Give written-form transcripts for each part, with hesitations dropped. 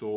2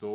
2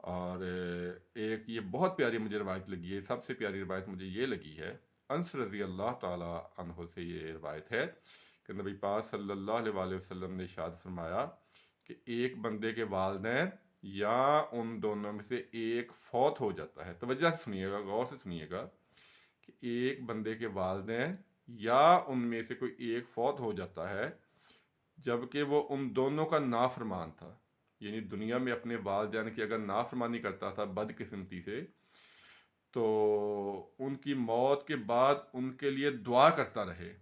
اور ایک یہ بہت پیاری مجھے روایت لگی ہے، سب سے پیاری روایت مجھے یہ لگی ہے، انس رضی اللہ تعالی عنہ سے یہ روایت ہے کہ نبی پاک صلی اللہ علیہ وآلہ وسلم نے ارشاد فرمایا کہ ایک بندے کے والدین یا ان دونوں میں سے ایک فوت ہو جاتا ہے، توجہ سے سنیے گا، غور سے سنیے گا، کہ ایک بندے کے والدین یا ان میں سے کوئی ایک فوت ہو جاتا ہے جبکہ وہ ان دونوں کا نافرمان تھا، یعنی دنیا میں اپنے والدین کی اگر نافرمانی کرتا تھا بدقسمتی سے، تو ان کی موت کے بعد ان کے لیے دعا کرتا رہے،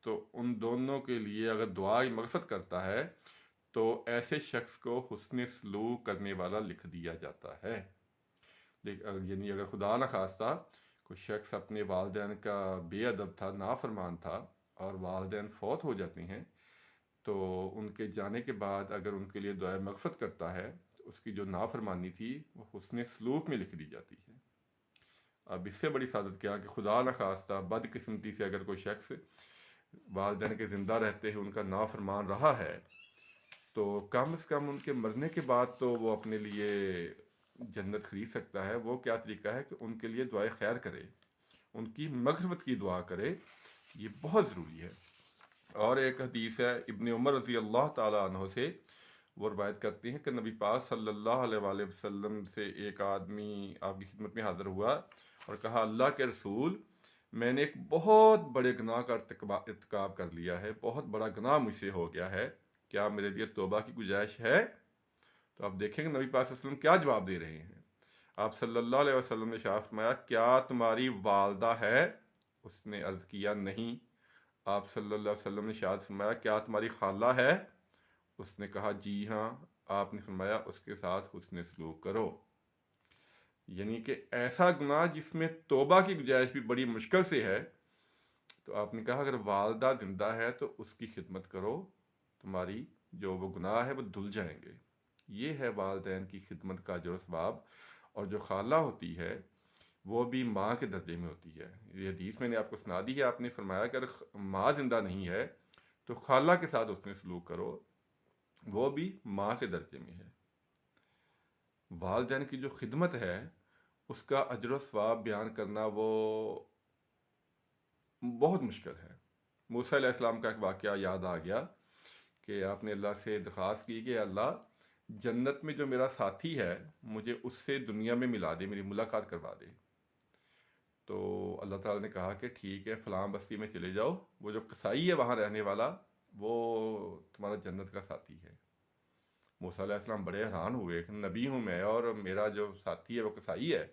تو ان دونوں کے لیے اگر دعا مغفرت کرتا ہے تو ایسے شخص کو حسن سلوک کرنے والا لکھ دیا جاتا ہے۔ یعنی اگر خدا نخواستہ کوئی شخص اپنے والدین کا بے ادب تھا، نافرمان تھا، اور والدین فوت ہو جاتے ہیں تو ان کے جانے کے بعد اگر ان کے لیے دعائے مغفرت کرتا ہے تو اس کی جو نافرمانی تھی وہ حسن سلوک میں لکھ دی جاتی ہے۔ اب اس سے بڑی سعادت کیا کہ خدا نخواستہ بدقسمتی سے اگر کوئی شخص والدین کے زندہ رہتے ہیں ان کا نافرمان رہا ہے تو کم از کم ان کے مرنے کے بعد تو وہ اپنے لیے جنت خرید سکتا ہے۔ وہ کیا طریقہ ہے کہ ان کے لیے دعائے خیر کرے، ان کی مغفرت کی دعا کرے، یہ بہت ضروری ہے۔ اور ایک حدیث ہے ابن عمر رضی اللہ تعالیٰ عنہ سے، وہ روایت کرتے ہیں کہ نبی پاک صلی اللہ علیہ وآلہ وسلم سے ایک آدمی آپ کی خدمت میں حاضر ہوا اور کہا، اللہ کے رسول، میں نے ایک بہت بڑے گناہ کا ارتکاب کر لیا ہے، بہت بڑا گناہ مجھ سے ہو گیا ہے، کیا میرے لیے توبہ کی گنجائش ہے؟ تو آپ دیکھیں گے نبی پاک صلی اللہ علیہ وسلم کیا جواب دے رہے ہیں۔ آپ صلی اللہ علیہ وسلم نے ارشاد فرمایا، کیا تمہاری والدہ ہے؟ اس نے عرض کیا نہیں۔ آپ صلی اللہ علیہ وسلم نے ارشاد فرمایا، کیا تمہاری خالہ ہے؟ اس نے کہا جی ہاں۔ آپ نے فرمایا، اس کے ساتھ حسن سلوک کرو۔ یعنی کہ ایسا گناہ جس میں توبہ کی گنجائش بھی بڑی مشکل سے ہے، تو آپ نے کہا اگر والدہ زندہ ہے تو اس کی خدمت کرو، تمہاری جو وہ گناہ ہے وہ دھل جائیں گے۔ یہ ہے والدین کی خدمت کا اجر و ثواب۔ اور جو خالہ ہوتی ہے وہ بھی ماں کے درجے میں ہوتی ہے۔ یہ حدیث میں نے آپ کو سنا دی ہے، آپ نے فرمایا کہ اگر ماں زندہ نہیں ہے تو خالہ کے ساتھ اس نے سلوک کرو، وہ بھی ماں کے درجے میں ہے۔ والدین کی جو خدمت ہے اس کا اجر و ثواب بیان کرنا وہ بہت مشکل ہے۔ موسیٰ علیہ السلام کا ایک واقعہ یاد آ گیا کہ آپ نے اللہ سے درخواست کی کہ اللہ، جنت میں جو میرا ساتھی ہے مجھے اس سے دنیا میں ملا دے، میری ملاقات کروا دے۔ تو اللہ تعالیٰ نے کہا کہ ٹھیک ہے، فلاں بستی میں چلے جاؤ، وہ جو قصائی ہے وہاں رہنے والا، وہ تمہارا جنت کا ساتھی ہے۔ موسیٰ علیہ السلام بڑے حیران ہوئے کہ نبی ہوں میں اور میرا جو ساتھی ہے وہ قصائی ہے۔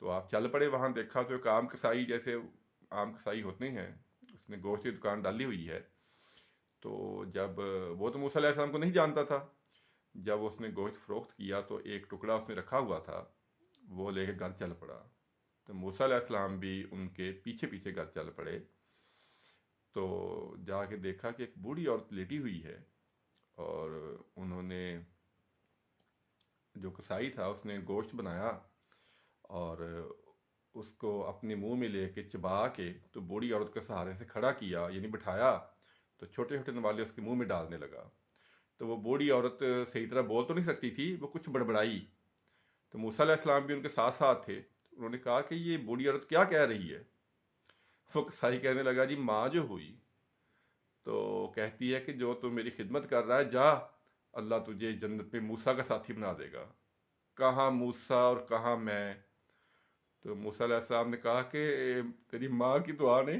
تو آپ چل پڑے وہاں، دیکھا تو ایک عام قصائی، جیسے عام قصائی ہوتے ہیں، اس نے گوشت کی دکان ڈالی ہوئی ہے۔ تو جب وہ تو موسیٰ علیہ السلام کو نہیں جانتا تھا، جب اس نے گوشت فروخت کیا تو ایک ٹکڑا اس نے رکھا ہوا تھا، وہ لے کے گھر چل پڑا۔ تو موسیٰ علیہ السلام بھی ان کے پیچھے پیچھے گھر چل پڑے، تو جا کے دیکھا کہ ایک بوڑھی عورت لیٹی ہوئی ہے، اور انہوں نے، جو قصائی تھا اس نے گوشت بنایا اور اس کو اپنے منہ میں لے کے چبا کے تو بوڑھی عورت کے سہارے سے کھڑا کیا، یعنی بٹھایا، تو چھوٹے چھوٹے نوالے اس کے منہ میں ڈالنے لگا۔ تو وہ بوڑھی عورت صحیح طرح بول تو نہیں سکتی تھی، وہ کچھ بڑبڑائی۔ تو موسیٰ علیہ السلام بھی ان کے ساتھ ساتھ تھے، انہوں نے کہا کہ یہ بوڑھی عورت کیا کہہ رہی ہے؟ وہ قصائی کہنے لگا، جی ماں جو ہوئی تو کہتی ہے کہ جو تو میری خدمت کر رہا ہے، جا، اللہ تجھے جنت میں موسیٰ کا ساتھی بنا دے گا۔ کہاں موسیٰ اور کہاں میں؟ تو موسیٰ علیہ السلام نے کہا کہ تیری ماں کی دعا نے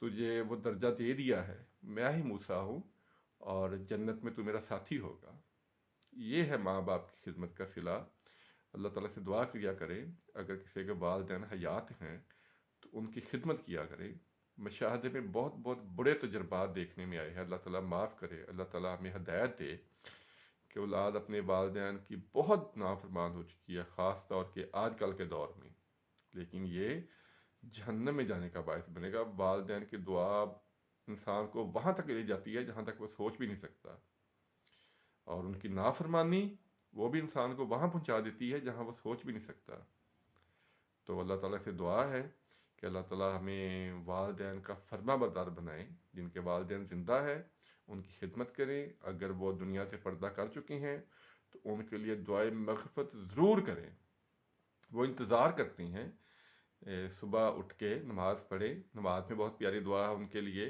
تجھے وہ درجہ دے دیا ہے، میں ہی موسیٰ ہوں اور جنت میں تو میرا ساتھی ہوگا۔ یہ ہے ماں باپ کی خدمت کا صلہ۔ اللہ تعالیٰ سے دعا کیا کرے اگر کسی کے والدین حیات ہیں تو ان کی خدمت کیا کرے۔ مشاہدے میں بہت بہت بڑے تجربات دیکھنے میں آئے ہیں، اللہ تعالیٰ معاف کرے، اللہ تعالیٰ ہمیں ہدایت دے کہ اولاد اپنے والدین کی بہت نافرمان ہو چکی ہے، خاص طور کے آج کل کے دور میں، لیکن یہ جہنم میں جانے کا باعث بنے گا۔ والدین کی دعا انسان کو وہاں تک لے جاتی ہے جہاں تک وہ سوچ بھی نہیں سکتا، اور ان کی نافرمانی وہ بھی انسان کو وہاں پہنچا دیتی ہے جہاں وہ سوچ بھی نہیں سکتا۔ تو اللہ تعالیٰ سے دعا ہے کہ اللہ تعالیٰ ہمیں والدین کا فرما بردار بنائیں۔ جن کے والدین زندہ ہے ان کی خدمت کریں، اگر وہ دنیا سے پردہ کر چکے ہیں تو ان کے لیے دعائے مغفرت ضرور کریں. وہ انتظار کرتی ہیں صبح اٹھ کے نماز پڑھے. نماز میں بہت پیاری دعا ہے ان کے لیے: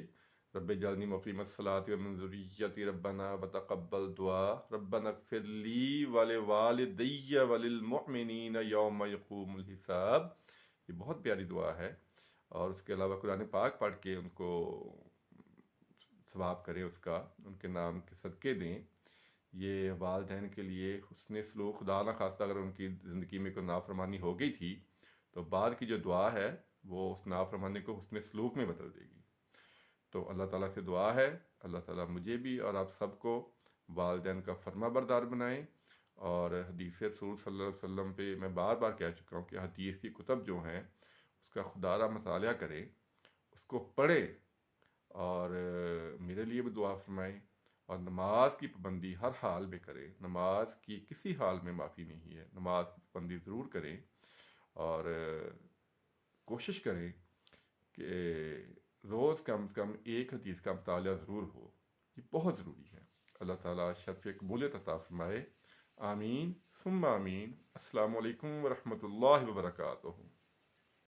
رب اجعلنی مقیم الصلاۃ ومن ذریتی ربنا وتقبل دعا ربنا اغفر لی ولوالدی وللمؤمنین یوم یقوم الحساب. یہ بہت پیاری دعا ہے. اور اس کے علاوہ قرآن پاک پڑھ کے ان کو ثواب کریں، اس کا ان کے نام کے صدقے دیں. یہ والدین کے لیے حسن سلوک، خدا نہ خواستہ اگر ان کی زندگی میں کوئی نافرمانی ہو گئی تھی تو بعد کی جو دعا ہے وہ اس نافرمانی کو حسن سلوک میں بدل دے گی. تو اللہ تعالیٰ سے دعا ہے اللہ تعالیٰ مجھے بھی اور آپ سب کو والدین کا فرما بردار بنائیں. اور حدیث رسول صلی اللہ علیہ وسلم پہ میں بار بار کہہ چکا ہوں کہ حدیث کی کتب جو ہیں اس کا خدا را مطالعہ کریں، اس کو پڑھیں، اور میرے لیے بھی دعا فرمائیں. اور نماز کی پابندی ہر حال میں کریں. نماز کی کسی حال میں معافی نہیں ہے. نماز کی پابندی ضرور کریں اور کوشش کریں کہ روز کم از کم ایک حدیث کا مطالعہ ضرور ہو. یہ بہت ضروری ہے. اللہ تعالیٰ شرف قبولیت عطا فرمائے. آمین ثم آمین. السلام علیکم ورحمۃ اللہ وبرکاتہ.